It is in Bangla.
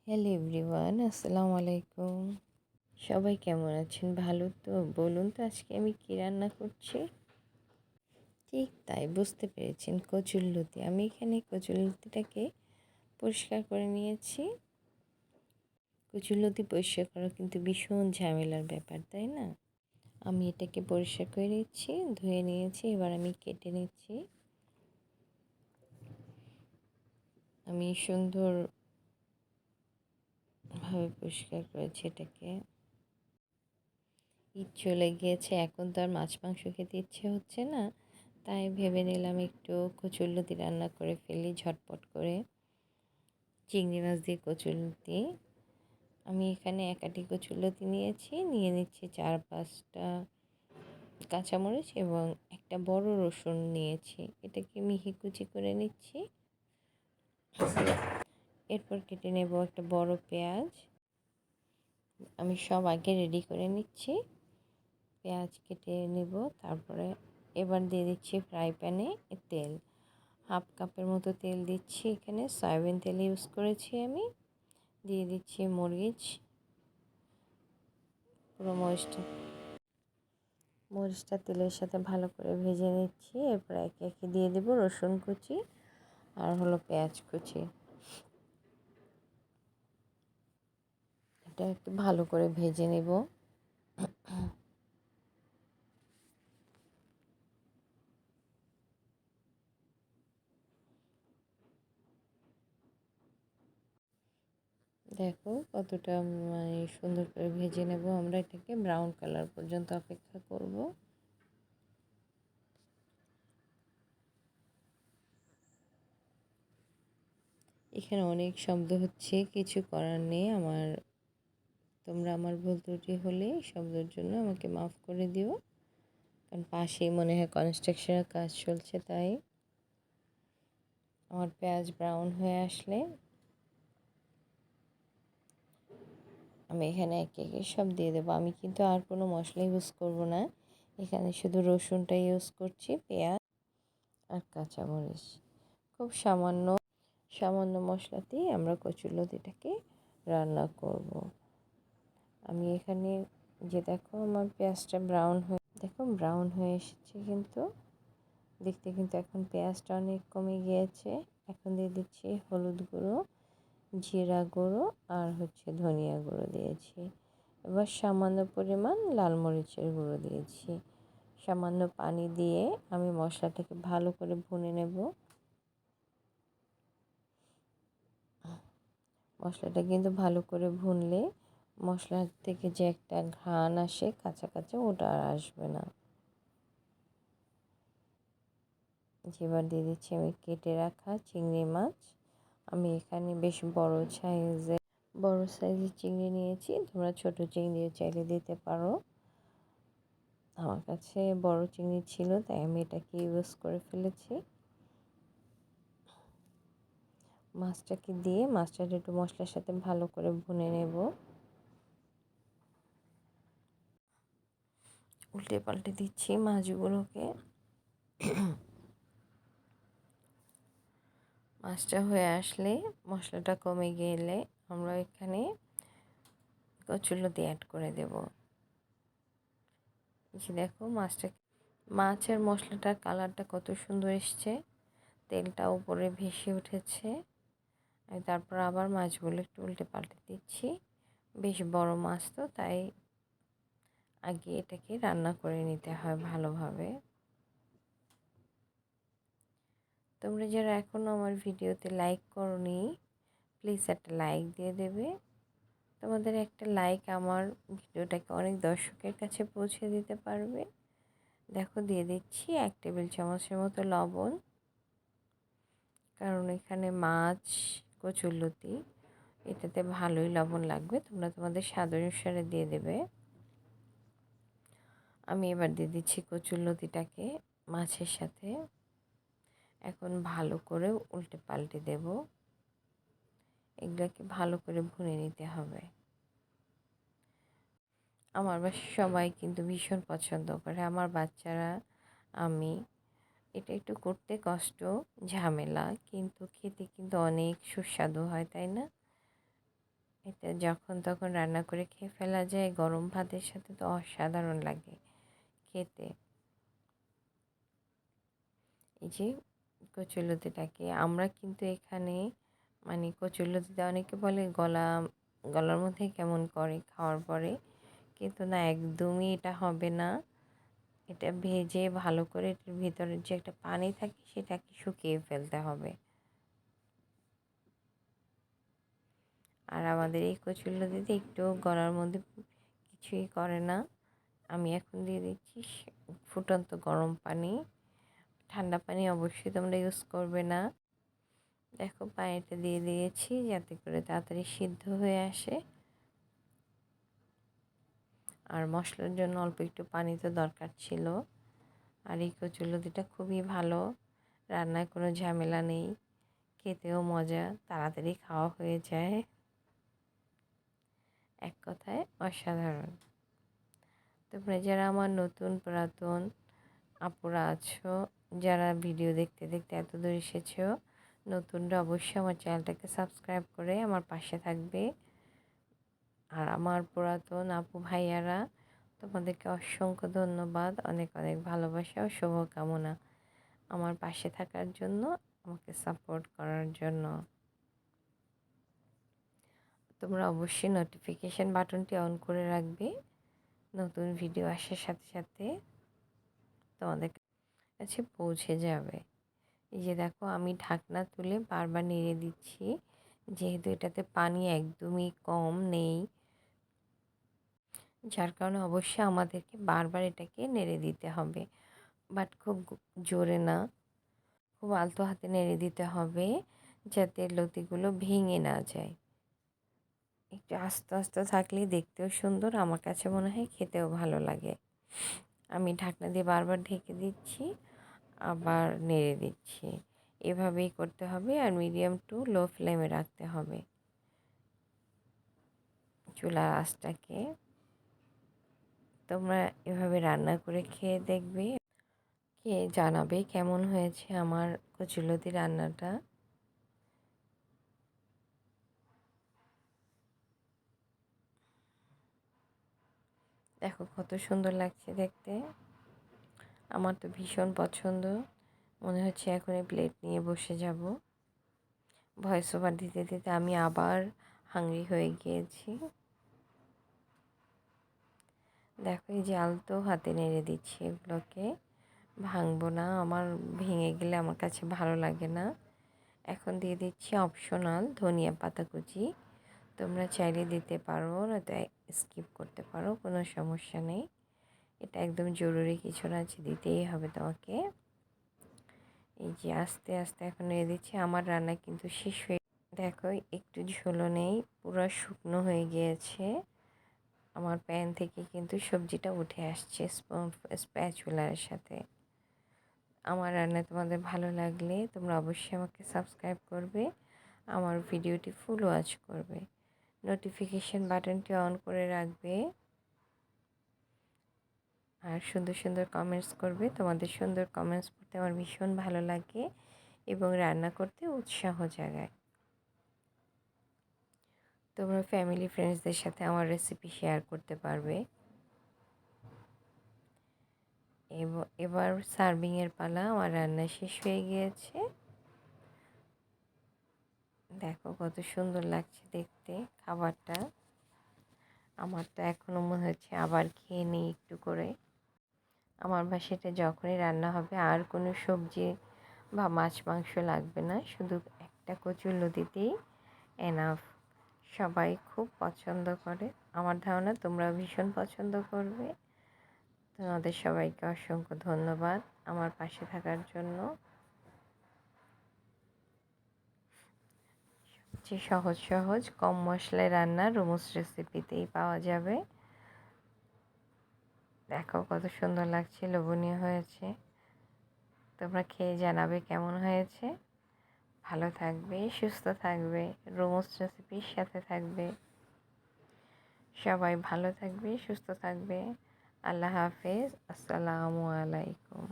হ্যালো এভরিওয়ান, আসসালামু আলাইকুম। সবাই কেমন আছেন? ভালো তো? বলুন তো আজকে আমি কী রান্না করছি? ঠিক তাই, বুঝতে পেরেছেন, কচুরলতি। আমি এখানে কচুরলতিটাকে পরিষ্কার করে নিয়েছি। কচুরলতি পরিষ্কার করা কিন্তু ভীষণ ঝামেলার ব্যাপার, তাই না? আমি এটাকে পরিষ্কার করে নিচ্ছি, ধুয়ে নিয়েছি। এবার আমি কেটে নিচ্ছি। আমি সুন্দরভাবে পরিষ্কার করেছি এটাকে। ঈদ চলে গিয়েছে, এখন তো আর মাছ মাংস খেতে ইচ্ছে হচ্ছে না, তাই ভেবে নিলাম একটু কচুরলতি রান্না করে ফেলি ঝটপট করে। চিংড়ি মাছ দিয়ে কচুরলতি। আমি এখানে এক আটি কচুরলতি নিয়েছি, নিয়ে নিচ্ছি 4-5টা কাঁচামরিচ এবং একটা বড় রসুন নিয়েছি। এটাকে মিহি কুচি করে নিচ্ছি। এরপর কেটে নেব একটা বড় পেঁয়াজ। আমি সব আগে রেডি করে নিচ্ছি। পেঁয়াজ কেটে নেব, তারপরে এবার দিয়ে দিচ্ছি ফ্রাই প্যানে তেল। 1/2 কাপের মতো তেল দিচ্ছি। এখানে সয়াবিন তেল ইউজ করেছি আমি। দিয়ে দিচ্ছি মরিচ। পুরো মরিচটা তেলের সাথে ভালো করে ভেজে নিচ্ছি। এরপর একে একে দিয়ে দেব রসুন কুচি আর পেঁয়াজ কুচি। এটা একটু ভালো করে ভেজে নেব। দেখো কতটা সুন্দর করে ভেজে নেব। আমরা এটাকে ব্রাউন কালার পর্যন্ত অপেক্ষা করব। এখানে অনেক শব্দ হচ্ছে, কিছু করার নেই। তোমরা আমার ভুল ত্রুটি হলে শব্দের জন্য আমাকে মাফ করে দিও, কারণ পাশেই মনে হয় কনস্ট্রাকশনের কাজ চলছে। তাই আমার পেঁয়াজ ব্রাউন হয়ে আসলে আমি এখানে একে একে সব দিয়ে দেবো। আমি কিন্তু আর কোনো মশলা ইউজ করব না, এখানে শুধু রসুনটা ইউজ করছি, পেঁয়াজ আর কাঁচামরিচ। খুব সামান্য সামান্য মশলাতেই আমরা কচুরলতিটাকে রান্না করব। আমি এখানে দেখো আমার পেঁয়াজটা ব্রাউন হয়ে এসেছে, কিন্তু দেখতে কিন্তু এখন পেঁয়াজটা অনেক কমে গিয়েছে। এখন দিয়ে দিচ্ছি হলুদ গুঁড়ো, জিরা গুঁড়ো আর ধনিয়া গুঁড়ো দিয়েছি। এবার সামান্য পরিমাণ লাল মরিচের গুঁড়ো দিয়েছি। সামান্য পানি দিয়ে আমি মশলাটাকে ভালো করে ভুনে নেব। মশলাটা কিন্তু ভালো করে ভুনলে মশলার থেকে যে একটা ঘ্রাণ আসে কাঁচা কাঁচা, ওটা আর আসবে না। এবার দিয়ে দিচ্ছি আমি কেটে রাখা চিংড়ি মাছ। আমি এখানে বেশ বড় সাইজের চিংড়ি নিয়েছি। তোমরা ছোট চিংড়িও চাইলে দিতে পারো। আমার কাছে বড় চিংড়ি ছিল, তাই আমি এটাকে ইউজ করে ফেলেছি। মাছটাকে দিয়ে মাছটাকে একটু মশলার সাথে ভালো করে ভুনে নেব। উল্টে পাল্টে দিচ্ছি মাছগুলোকে। মাছটা হয়ে আসলে, মশলাটা কমে গেলে আমরা এখানে কচুরলতি অ্যাড করে দেব। দেখো মাছের মশলাটার কালারটা কত সুন্দর এসছে, তেলটা উপরে ভেসে উঠেছে। আমি তারপর আবার মাছগুলো একটু উল্টে পাল্টে দিচ্ছি। বেশ বড় মাছ তো, তাই আগে এটাকে রান্না করে নিতে হয় ভালোভাবে। তোমরা যারা এখনও আমার ভিডিওতে লাইক করোনি, প্লিজ একটা লাইক দিয়ে দেবে। তোমাদের একটা লাইক আমার ভিডিওটাকে অনেক দর্শকের কাছে পৌঁছে দিতে পারবে। দেখো দিয়ে দিচ্ছি 1 টেবিল চামচের মতো লবণ, কারণ এখানে মাছ কচুরলতি, এটাতে ভালোই লবণ লাগবে। তোমরা তোমাদের স্বাদ অনুসারে দিয়ে দেবে। আমি এবার দিয়ে দিচ্ছি কচুরলতিটাকে মাছের সাথে। এখন ভালো করে উল্টে পাল্টে দেব। এগুলোকে ভালো করে ভুনে নিতে হবে। আমার বাসায় সবাই কিন্তু ভীষণ পছন্দ করে, আমার বাচ্চারা, আমি। এটা একটু করতে কষ্ট, ঝামেলা, কিন্তু খেতে কিন্তু অনেক সুস্বাদু হয়, তাই না? এটা যখন তখন রান্না করে খেয়ে ফেলা যায়, গরম ভাতের সাথে তো অসাধারণ লাগে খেতে। এই যে কচুরলতিটাকে আমরা কিন্তু এখানে মানে কচুরলতিতে অনেকে বলে গলার মধ্যে কেমন করে খাওয়ার পরে, কিন্তু না, একদমই এটা হবে না। এটা ভেজে ভালো করে এটার ভিতরে যে একটা পানি থাকে সেটাকে শুকিয়ে ফেলতে হবে। আর আমাদের এই কচুরলতিতে একটু গলার মধ্যে কিছুই করে না। আমি এখন দিয়ে দিচ্ছি ফুটন্ত গরম পানি। ঠান্ডা পানি অবশ্যই তোমরা ইউজ করবে না। দেখো পানিটা দিয়ে দিয়েছি যাতে করে তাড়াতাড়ি সিদ্ধ হয়ে আসে। আর মশলার জন্য অল্প একটু পানি তো দরকার ছিল। আর এই কচুরলতিটা খুবই ভালো, রান্নায় কোনো ঝামেলা নেই, খেতেও মজা, তাড়াতাড়ি খাওয়া হয়ে যায়। এক কথায় অসাধারণ। তোমরা যারা আমার নতুন পুরাতন আপুরা আছো, যারা ভিডিও দেখতে দেখতে এত দূর এসেছো, নতুনরা অবশ্যই আমার চ্যানেলটাকে সাবস্ক্রাইব করে আমার পাশে থাকবে। আর আমার পুরাতন আপু ভাইয়ারা, তোমাদেরকে অসংখ্য ধন্যবাদ, অনেক অনেক ভালোবাসা ও শুভকামনা আমার পাশে থাকার জন্য, আমাকে সাপোর্ট করার জন্য। তোমরা অবশ্যই নোটিফিকেশান বাটনটি অন করে রাখবে, নতুন ভিডিও আসার সাথে সাথে তোমাদের কাছে পৌঁছে যাবে। এই যে দেখো আমি ঢাকনা তুলে বারবার নেড়ে দিচ্ছি, যেহেতু এটাতে পানি একদমই কম নেই, যার কারণে অবশ্যই আমাদেরকে বারবার এটাকে নেড়ে দিতে হবে। বাট খুব জোরে না, খুব আলতো হাতে নেড়ে দিতে হবে যাতে লতিগুলো ভেঙে না যায়। একটু আস্তে আস্তে থাকলেই দেখতেও সুন্দর, আমার কাছে মনে হয় খেতেও ভালো লাগে। আমি ঢাকনা দিয়ে বারবার ঢেকে দিচ্ছি, আবার নেড়ে দিচ্ছি। এভাবেই করতে হবে, আর মিডিয়াম টু লো ফ্লেমে রাখতে হবে চুলার আঁচটাকে। তোমরা এভাবে রান্না করে খেয়ে দেখবে, খেয়ে জানাবে কেমন হয়েছে আমার কচুরলতি রান্নাটা। দেখো কত সুন্দর লাগছে দেখতে, আমার তো ভীষণ পছন্দ। মনে হচ্ছে এখনই প্লেট নিয়ে বসে যাব। ভয়েস ওভার দিতে দিতে আমি আবার হাংরি হয়ে গিয়েছি। দেখো এই যে আলতো হাতে নেড়ে দিচ্ছি, এগুলোকে ভাঙবো না, আমার ভেঙে গেলে আমার কাছে ভালো লাগে না। এখন দিয়ে দিচ্ছি অপশনাল ধনিয়া পাতা কুচি, তোমরা চাইলে দিতে পারো, নয়তো স্কিপ করতে পারো, কোনো সমস্যা নেই। এটা একদম জরুরি কিছু না যে দিতেই হবে তোমাকে। এই যে আস্তে আস্তে এখন নেড়ে দিচ্ছি। আমার রান্না কিন্তু শেষ হয়ে, দেখো একটু ঝোলও নেই, পুরো শুকনো হয়ে গিয়েছে। আমার প্যান থেকে কিন্তু সবজিটা উঠে আসছে স্প্যাচুলার সাথে। আমার রান্না তোমাদের ভালো লাগলে তোমরা অবশ্যই আমাকে সাবস্ক্রাইব করবে, আমার ভিডিওটি ফুল ওয়াচ করবে, নোটিফিকেশান বাটনটি অন করে রাখবে, আর সুন্দর সুন্দর কমেন্টস করবে। তোমাদের সুন্দর কমেন্টস পড়তে আমার ভীষণ ভালো লাগে এবং রান্না করতে উৎসাহ জাগায়। তোমরা ফ্যামিলি ফ্রেন্ডসদের সাথে আমার রেসিপি শেয়ার করতে পারবে। এবার সার্ভিংয়ের পালা, আমার রান্না শেষ হয়ে গিয়েছে। দেখো কত সুন্দর লাগছে দেখতে খাবারটা, আমার তো এখনও মনে হচ্ছে আবার খেয়ে নিই একটু করে। আমার বাসাটা যখনই রান্না হবে আর কোনো সবজি বা মাছ মাংস লাগবে না, শুধু একটা কচুরলতিতেই এনাফ। সবাই খুব পছন্দ করে, আমার ধারণা তোমরা ভীষণ পছন্দ করবে। তোমাদের সবাইকে অসংখ্য ধন্যবাদ আমার পাশে থাকার জন্য। যে সহজ সহজ কম মশলায় রান্না রুমুস রেসিপিতেই পাওয়া যাবে। দেখো কত সুন্দর লাগছে, লোভনীয় হয়েছে। তোমরা খেয়ে জানাবে কেমন হয়েছে। ভালো থাকবে, সুস্থ থাকবে, রুমুস রেসিপির সাথে থাকবে। সবাই ভালো থাকবে, সুস্থ থাকবে। আল্লাহ হাফেজ, আসসালামু আলাইকুম।